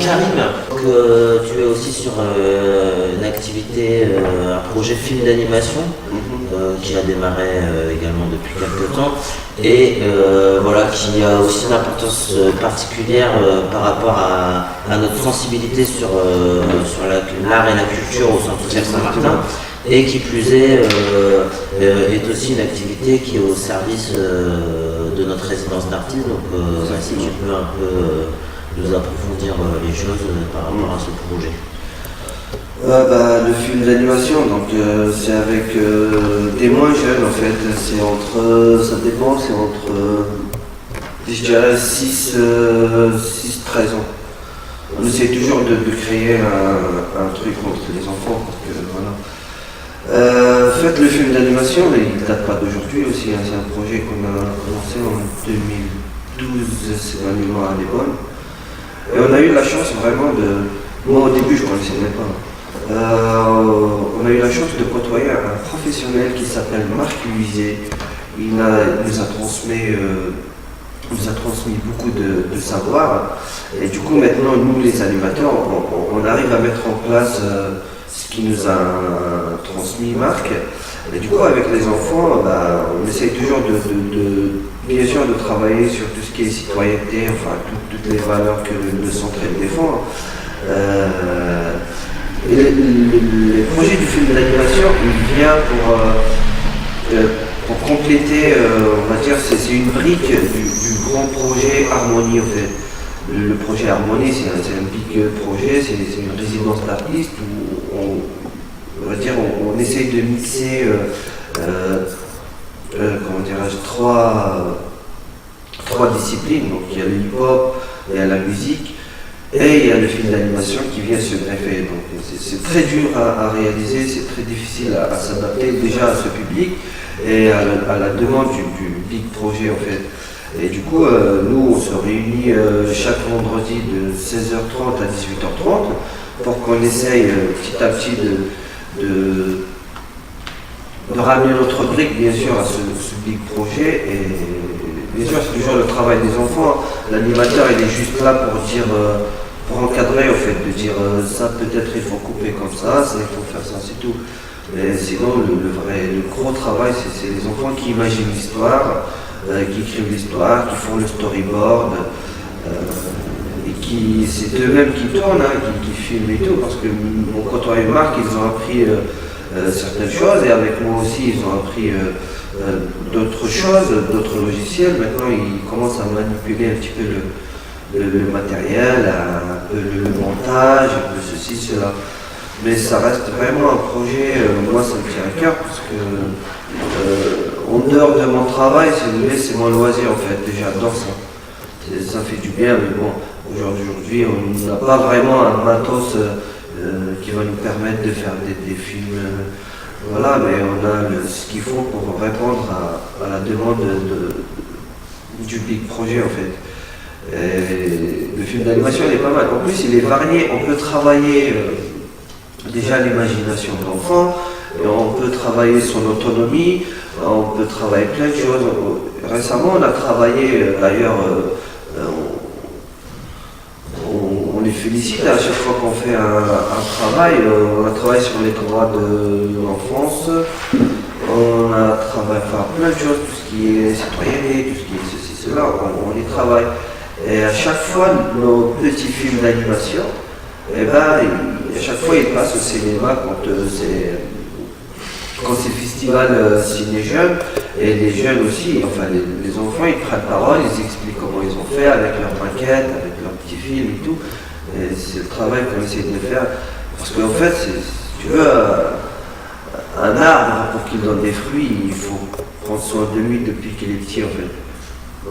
Karim, tu es aussi sur une activité, un projet film d'animation qui a démarré également depuis quelques temps et voilà, qui a aussi une importance particulière par rapport à notre sensibilité sur l'art et la culture au centre Pierre Saint-Martin. Et qui plus est aussi une activité qui est au service de notre résidence d'artistes. Donc si tu peux un peu nous approfondir les choses par rapport à ce projet. Le film d'animation, donc c'est avec des moins jeunes en fait. C'est entre, ça dépend, c'est entre, je dirais 6-13 ans. On essaie toujours de créer un truc entre les enfants parce que voilà. Faites le film d'animation, mais il ne date pas d'aujourd'hui aussi, hein. C'est un projet qu'on a commencé en 2012, c'est ma mémoire à l'école. Et on a eu la chance vraiment de... Moi au début je ne connaissais même pas. On a eu la chance de côtoyer un professionnel qui s'appelle Marc Huizet. Il nous a transmis beaucoup de savoir. Et du coup maintenant nous les animateurs, on arrive à mettre en place ce qui nous a transmis Marc. Et du coup avec les enfants, on essaye toujours bien sûr de travailler sur tout ce qui est citoyenneté, enfin toutes les valeurs que le centre défend. Et le projet du film d'animation, il vient pour compléter, on va dire, c'est une brique du grand projet Harmonie en fait. Le projet Harmonie, c'est un big projet, c'est une résidence d'artistes où on essaye de mixer trois disciplines. Donc il y a le hip-hop, il y a la musique et il y a le film d'animation qui vient se greffer. Donc c'est très dur à réaliser, c'est très difficile à s'adapter déjà à ce public et à la demande du big projet en fait. Et du coup, nous, on se réunit chaque vendredi de 16h30 à 18h30 pour qu'on essaye petit à petit de ramener notre brique, bien sûr, à ce big projet. Et bien sûr, c'est toujours le travail des enfants. L'animateur, il est juste là pour dire, pour encadrer, en fait, de dire ça, peut-être il faut couper comme ça il faut faire ça, c'est tout. Mais sinon, le gros travail, c'est les enfants qui imaginent l'histoire, qui écrivent l'histoire, qui font le storyboard, et c'est eux-mêmes qui tournent, qui filment et tout, parce que quand on et Marc, ils ont appris certaines choses, et avec moi aussi, ils ont appris d'autres choses, d'autres logiciels. Maintenant, ils commencent à manipuler un petit peu le matériel, un peu le montage, un peu ceci, cela. Mais ça reste vraiment un projet, moi ça me tient à cœur, parce que en dehors de mon travail, si vous voulez, c'est mon loisir en fait, j'adore ça. Ça fait du bien, mais bon, aujourd'hui on n'a pas vraiment un matos qui va nous permettre de faire des films, voilà, mais on a ce qu'il faut pour répondre à la demande du big projet en fait. Et le film d'animation il est pas mal, en plus il est varié, on peut travailler déjà l'imagination de l'enfant, on peut travailler son autonomie, on peut travailler plein de choses. Récemment, on a travaillé, d'ailleurs, on les félicite à chaque fois qu'on fait un travail. On a travaillé sur les droits de l'enfance, on a travaillé plein de choses, tout ce qui est citoyenneté, tout ce qui est ceci, cela, on y travaille. Et à chaque fois, nos petits films d'animation, à chaque fois, ils passent au cinéma quand c'est le festival Ciné Jeunes, et les jeunes aussi, enfin les enfants, ils prennent parole, ils expliquent comment ils ont fait avec leurs maquettes, avec leurs petits films et tout. Et c'est le travail qu'on essaie de faire. Parce qu'en fait, si tu veux, un arbre, pour qu'il donne des fruits, il faut prendre soin de lui depuis qu'il est petit en fait.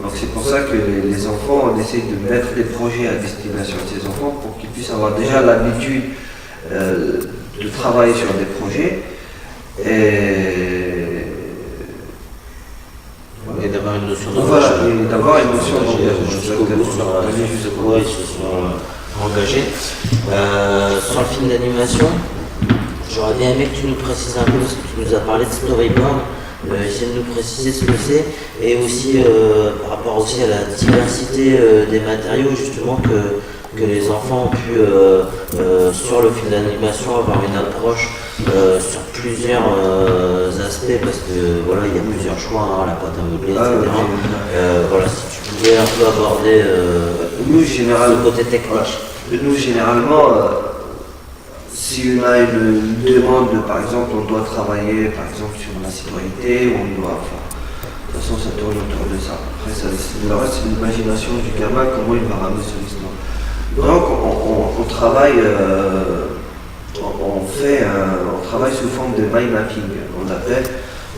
Donc c'est pour ça que les enfants, on essaie de mettre des projets à destination de ces enfants pour qu'ils puissent avoir déjà l'habitude de travailler sur des projets et d'avoir une notion d'engagement. Jusqu'au bout, ils se sont engagés. Sur le film d'animation, j'aurais bien aimé que tu nous précises un peu, parce que tu nous as parlé de storyboard. Essayer de nous préciser ce que c'est, et aussi par rapport aussi à la diversité des matériaux justement que les enfants ont pu, sur le film d'animation, avoir une approche sur plusieurs aspects, parce que voilà, il y a plusieurs choix, hein, la pâte à modeler, etc. Voilà, si tu pouvais un peu aborder nous, ce côté technique. Nous, généralement, si on a une demande, par exemple, on doit travailler par exemple sur la citoyenneté, on doit, enfin, de toute façon ça tourne autour de ça. Après, le reste c'est l'imagination du gamin, comment il va ramener son histoire. Donc on travaille, on travaille sous forme de mind mapping, on appelle.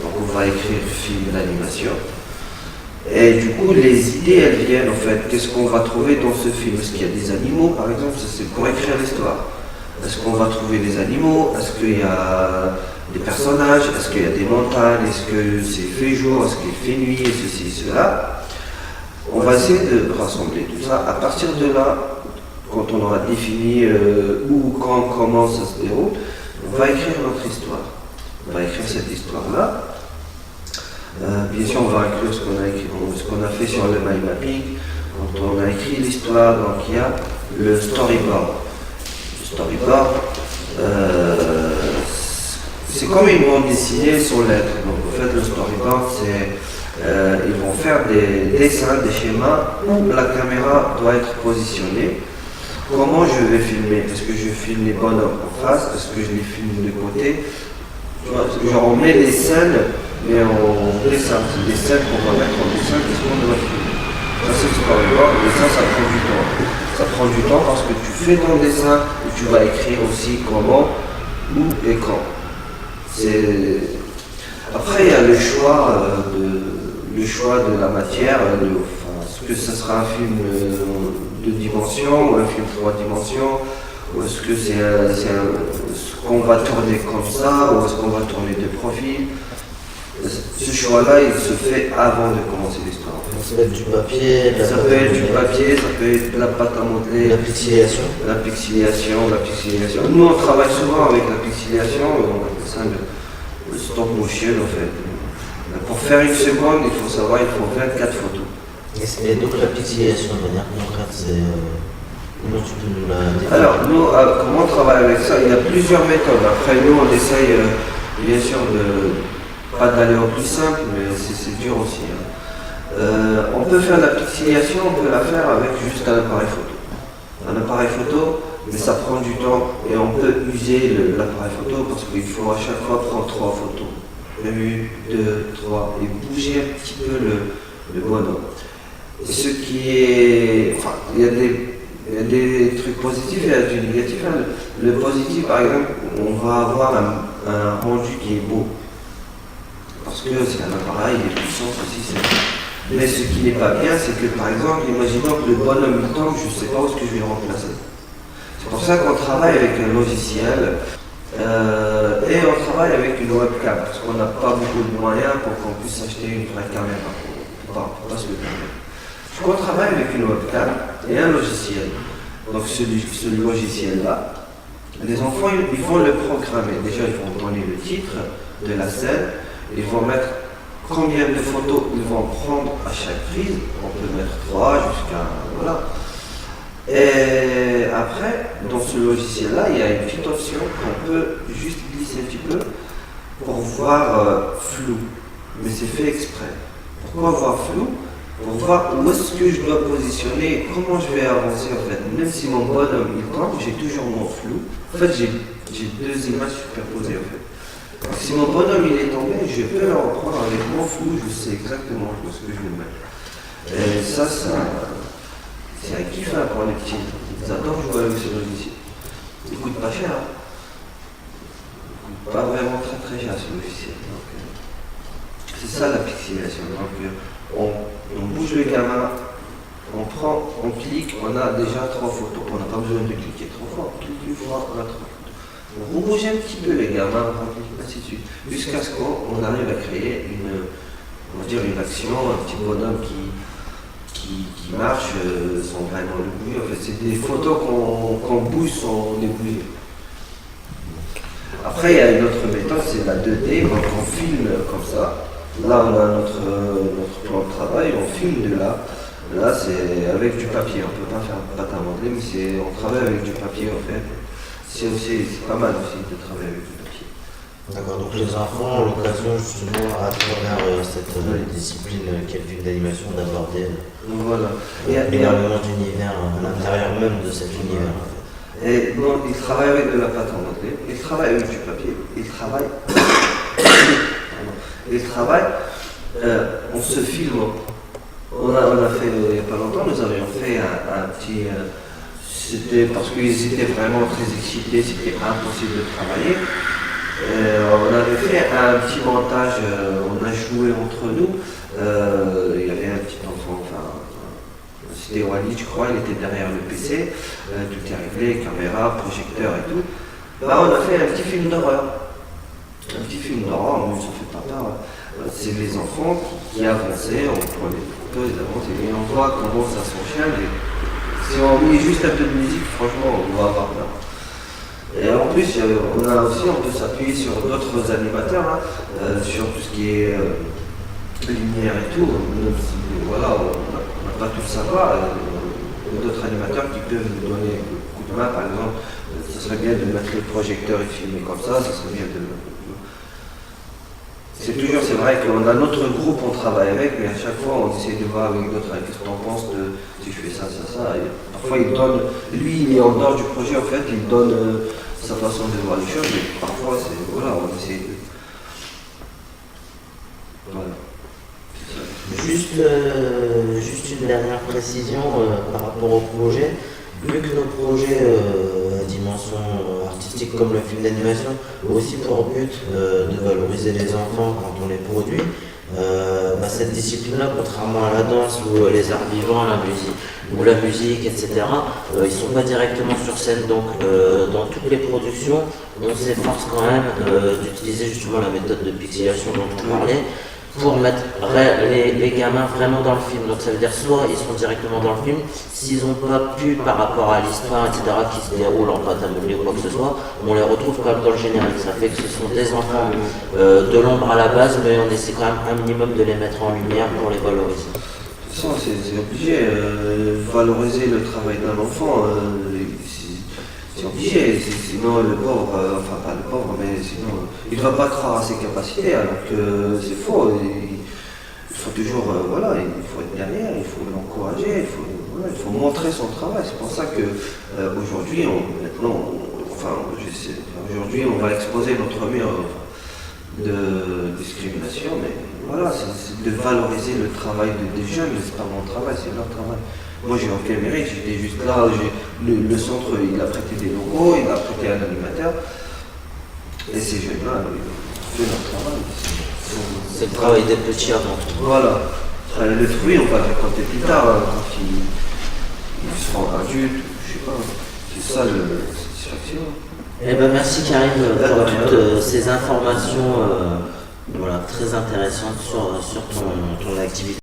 Donc on va écrire film d'animation. Et du coup, les idées, elles viennent en fait. Qu'est-ce qu'on va trouver dans ce film? Est-ce qu'il y a des animaux, par exemple? Ça, c'est pour écrire l'histoire. Est-ce qu'on va trouver des animaux? Est-ce qu'il y a des personnages? Est-ce qu'il y a des montagnes? Est-ce que c'est fait jour? Est-ce qu'il fait nuit? Et ceci, cela. On va essayer de rassembler tout ça. À partir de là, quand on aura défini où, quand, comment ça se déroule, on va écrire notre histoire. On va écrire cette histoire-là. Bien sûr, on va inclure ce qu'on a fait sur le mind mapping. Quand on a écrit l'histoire, donc il y a le storyboard. Le storyboard, c'est comme une bande dessinée sans lettres. Donc en fait, le storyboard, ils vont faire des dessins, des schémas où la caméra doit être positionnée. Comment je vais filmer? Est-ce que je filme les bonhommes en face? Est-ce que je les filme de côté? Genre on met les scènes, mais on dessine. C'est des scènes qu'on va mettre en dessin, qu'est-ce qu'on doit filmer? Ça c'est le storyboard, et ça prend du temps. Ça prend du temps parce que tu fais ton dessin et tu vas écrire aussi comment, où et quand. Après il y a le choix de la matière, est-ce que ce sera un film de dimension ou un film 3 dimensions, ou est-ce que ce qu'on va tourner comme ça, ou est-ce qu'on va tourner de profil. Ce choix-là, il se fait avant de commencer l'histoire. Ça peut être du papier, ça peut être du papier, ça peut être de la pâte à modeler, la pixelisation. La pixelisation. Nous, on travaille souvent avec la pixelisation, on appelle ça le stop motion en fait. Pour faire une seconde, il faut savoir, il faut 24 photos. Et donc la pixelisation de manière concrète, c'est... Comment tu peux nous la définir? Alors, nous, comment on travaille avec ça? Il y a plusieurs méthodes. Après, nous, on essaye, bien sûr, pas d'aller au plus simple, mais c'est dur aussi. Hein. On peut faire la pixelisation, on peut la faire avec juste un appareil photo. Un appareil photo, mais ça prend du temps et on peut user l'appareil photo parce qu'il faut à chaque fois prendre 3 photos. 1, 2, 3 et bouger un petit peu le bonhomme. Ce qui est... Enfin, il y a des trucs positifs et il y a du négatif. Hein. Le positif, par exemple, on va avoir un rendu qui est beau. Parce que c'est un appareil, il est puissant aussi. Mais ce qui n'est pas bien, c'est que par exemple, imaginons que le bonhomme il tombe, je ne sais pas où est-ce que je vais le remplacer. C'est pour ça qu'on travaille avec un logiciel et on travaille avec une webcam, parce qu'on n'a pas beaucoup de moyens pour qu'on puisse acheter une vraie caméra. Pas se le permettre. Donc on travaille avec une webcam et un logiciel. Donc ce logiciel-là, les enfants ils vont le programmer. Déjà ils vont donner le titre de la scène, ils vont mettre combien de photos ils vont prendre à chaque prise. On peut mettre 3 jusqu'à... Voilà. Et après, dans ce logiciel-là, il y a une petite option qu'on peut juste glisser un petit peu pour voir flou. Mais c'est fait exprès. Pourquoi voir flou? Pour voir où est-ce que je dois positionner et comment je vais avancer en fait. Même si mon bonhomme il tombe, j'ai toujours mon flou. En fait, j'ai 2 images superposées en fait. Donc, si mon bonhomme il est tombé, je peux le reprendre avec mon flou, je sais exactement où est-ce que je vais le mettre. Et ça c'est un kiff hein, pour les petits. Ils adorent jouer avec ce logiciel. Il coûte pas cher. Hein. Il coûte pas vraiment très très cher ce logiciel. C'est ça la pixelisation. Donc on bouge le gamin, on clique, on a déjà 3 photos. On n'a pas besoin de cliquer 3 fois, on clique une fois, on a 3 photos. On bouge un petit peu les gamins, ainsi de suite, jusqu'à ce qu'on arrive à créer une action, un petit bonhomme qui marche sans vraiment le bouger. En fait, c'est des photos qu'on bouge sans les bouger. Après, il y a une autre méthode, c'est la 2D, donc on filme comme ça. Là, on a notre plan de travail, on filme de là. Là, c'est avec du papier. On ne peut pas faire pâte à modeler, mais on travaille avec du papier en fait. C'est pas mal aussi de travailler avec du papier. D'accord, donc les enfants ont l'occasion justement à travers cette discipline qu'est le film d'animation d'aborder Voilà. énormément d'univers à l'intérieur même de cet univers. Et donc, ils travaillent avec de la pâte à modeler, ils travaillent avec du papier, ils travaillent. On se filme. On a fait, il n'y a pas longtemps, nous avions fait un petit. C'était parce qu'ils étaient vraiment très excités, c'était impossible de travailler. On avait fait un petit montage, on a joué entre nous. Il y avait un petit enfant, c'était Walid, je crois, il était derrière le PC, tout est réglé, caméra, projecteur et tout. On a fait un petit film d'horreur. Un petit film d'horreur, mais ça ne fait pas peur. C'est les enfants qui avançaient, on prend les photos, ils avancent et on voit comment ça s'enchaîne. Si on met juste un peu de musique, franchement, on va avoir peur. Et en plus, on peut s'appuyer sur d'autres animateurs, sur tout ce qui est lumière et tout. Voilà, on n'a pas tout le savoir. Il y a d'autres animateurs qui peuvent nous donner un coup de main, par exemple. Ce serait bien de mettre le projecteur et de filmer comme ça serait bien de. C'est vrai qu'on a notre groupe, on travaille avec, mais à chaque fois on essaie de voir avec d'autres, qu'est-ce que tu en penses de si je fais ça. Et parfois il donne, lui il est en dehors du projet en fait, il donne sa façon de voir les choses, mais parfois on essaie de. Voilà. Juste une dernière précision par rapport au projet. Vu que nos projets à dimension artistique comme le film d'animation ont aussi pour but de valoriser les enfants quand on les produit, cette discipline-là, contrairement à la danse ou les arts vivants, la musique, etc., ils ne sont pas directement sur scène. Donc dans toutes les productions, on s'efforce quand même d'utiliser justement la méthode de pixelation dont on parlait, pour mettre les gamins vraiment dans le film. Donc ça veut dire soit ils sont directement dans le film, s'ils n'ont pas pu par rapport à l'histoire, etc., qui se déroule en pâte à modeler ou quoi que ce soit, on les retrouve quand même dans le générique. Ça fait que ce sont des enfants de l'ombre à la base, mais on essaie quand même un minimum de les mettre en lumière pour les valoriser. De toute façon, c'est obligé, valoriser le travail d'un enfant, c'est obligé, sinon le pauvre, pas le pauvre, mais sinon il ne va pas croire à ses capacités, alors que c'est faux. Il faut toujours, il faut être derrière, il faut l'encourager, il faut montrer son travail. C'est pour ça que aujourd'hui, aujourd'hui on va exposer notre mur de discrimination, mais voilà, c'est de valoriser le travail des jeunes, c'est pas mon travail, c'est leur travail. Moi j'ai aucun mérite, j'étais juste là, le centre il a prêté des logos, il a prêté un animateur, et ces jeunes-là, ils font leur travail. C'est le travail des petits avant tout. Voilà. Le fruit, on va le raconter plus tard, quand ils seront adultes, je sais pas, c'est ça la satisfaction. Eh ben merci Karim pour toutes ces informations très intéressantes sur ton activité.